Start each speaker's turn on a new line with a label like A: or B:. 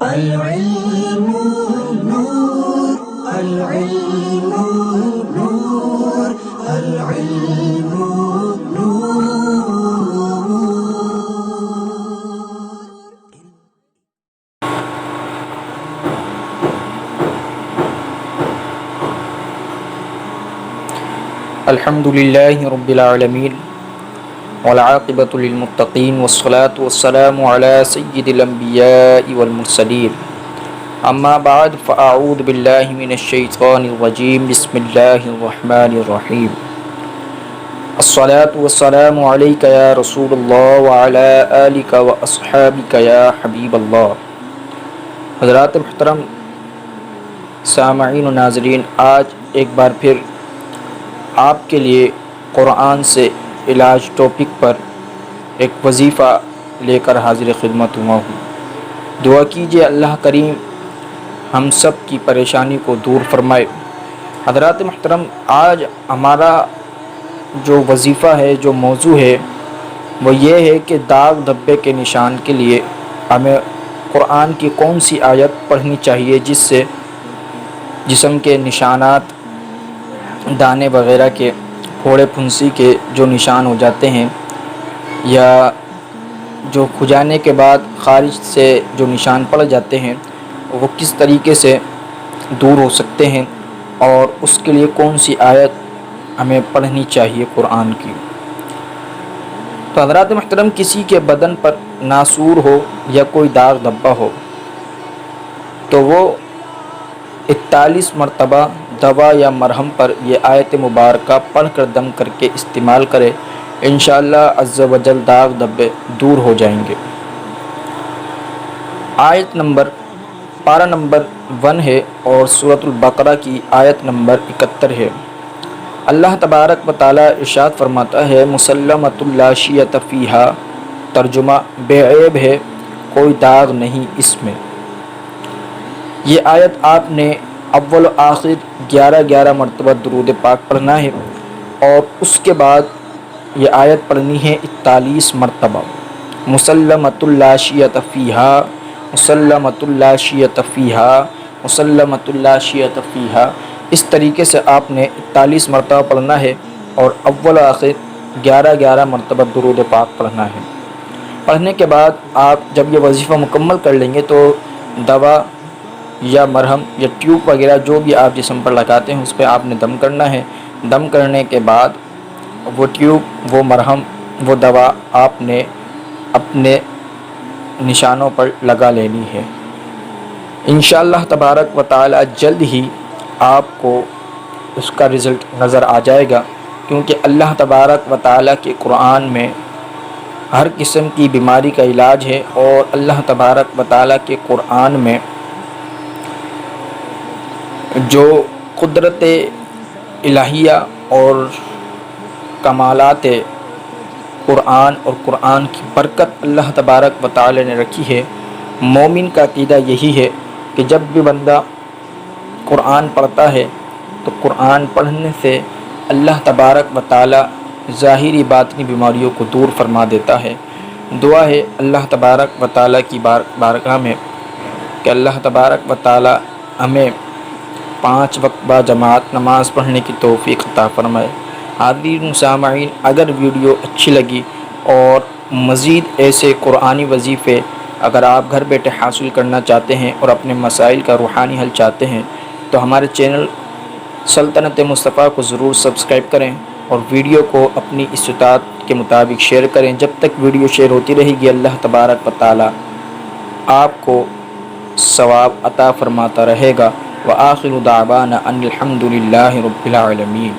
A: العلم نور العلم نور العلم نور.
B: الحمد للہ رب العالمین والعاقبۃ للمتقین والصلاة والسلام علی سید الانبیاء والمرسلین اما بعد فاعوذ باللہ من الشیطان الرجیم بسم اللہ الرحمن الرحیم الصلاة والسلام علیک یا رسول اللہ وعلی آلک واصحابک یا حبیب اللہ. حضرات محترم سامعین و ناظرین، آج ایک بار پھر آپ کے لیے قرآن سے علاج ٹاپک پر ایک وظیفہ لے کر حاضر خدمت ہوا ہوں. دعا کیجیے اللہ کریم ہم سب کی پریشانی کو دور فرمائے. حضرات محترم، آج ہمارا جو وظیفہ ہے، جو موضوع ہے، وہ یہ ہے کہ داغ دھبے کے نشان کے لیے ہمیں قرآن کی کون سی آیت پڑھنی چاہیے جس سے جسم کے نشانات، دانے وغیرہ کے، پھوڑے پھنسی کے جو نشان ہو جاتے ہیں یا جو کھجانے کے بعد خارج سے جو نشان پڑ جاتے ہیں، وہ کس طریقے سے دور ہو سکتے ہیں اور اس کے لیے کون سی آیت ہمیں پڑھنی چاہیے قرآن کی. تو حضرات محترم، کسی کے بدن پر ناسور ہو یا کوئی داغ دھبا ہو تو وہ 41 مرتبہ دوا یا مرہم پر یہ آیت مبارکہ پڑھ کر دم کر کے استعمال کرے. انشاءاللہ عز و جل داغ دھبے دور ہو جائیں گے. پارہ نمبر 1 ہے اور سورۃ البقرہ کی آیت نمبر 71 ہے. اللہ تبارک و تعالی ارشاد فرماتا ہے، مسلمۃ لا شیۃ فیہا، ترجمہ بے عیب ہے، کوئی داغ نہیں اس میں. یہ آیت آپ نے اول و آخر 11 مرتبہ درود پاک پڑھنا ہے اور اس کے بعد یہ آیت پڑھنی ہے 41 مرتبہ. مسلمۃ لا شیۃ فیہا، مسلمۃ لا شیۃ فیہا، مسلمۃ لا شیۃ فیہا. اس طریقے سے آپ نے 41 مرتبہ پڑھنا ہے اور اول و آخر 11 مرتبہ درود پاک پڑھنا ہے. پڑھنے کے بعد آپ جب یہ وظیفہ مکمل کر لیں گے تو دوا یا مرہم یا ٹیوب وغیرہ جو بھی آپ جسم پر لگاتے ہیں اس پہ آپ نے دم کرنا ہے. دم کرنے کے بعد وہ ٹیوب، وہ مرہم، وہ دوا آپ نے اپنے نشانوں پر لگا لینی ہے. انشاءاللہ تبارک و تعالی جلد ہی آپ کو اس کا رزلٹ نظر آ جائے گا، کیونکہ اللہ تبارک و تعالی کے قرآن میں ہر قسم کی بیماری کا علاج ہے اور اللہ تبارک و تعالی کے قرآن میں جو قدرت الہیہ اور کمالات قرآن اور قرآن کی برکت اللہ تبارک و تعالی نے رکھی ہے. مومن کا عقیدہ یہی ہے کہ جب بھی بندہ قرآن پڑھتا ہے تو قرآن پڑھنے سے اللہ تبارک و تعالی ظاہری باطنی بیماریوں کو دور فرما دیتا ہے. دعا ہے اللہ تبارک و تعالی کی بارگاہ میں کہ اللہ تبارک و تعالی ہمیں 5 وقت با جماعت نماز پڑھنے کی توفیق عطا فرمائے. حاضرین سامعین، اگر ویڈیو اچھی لگی اور مزید ایسے قرآنی وظیفے اگر آپ گھر بیٹھے حاصل کرنا چاہتے ہیں اور اپنے مسائل کا روحانی حل چاہتے ہیں تو ہمارے چینل سلطنت مصطفیٰ کو ضرور سبسکرائب کریں اور ویڈیو کو اپنی استطاعت کے مطابق شیئر کریں. جب تک ویڈیو شیئر ہوتی رہے گی اللہ تبارک و تعالی آپ کو ثواب عطا فرماتا رہے گا. وآخر دعوانا ان الحمد للہ رب العالمین.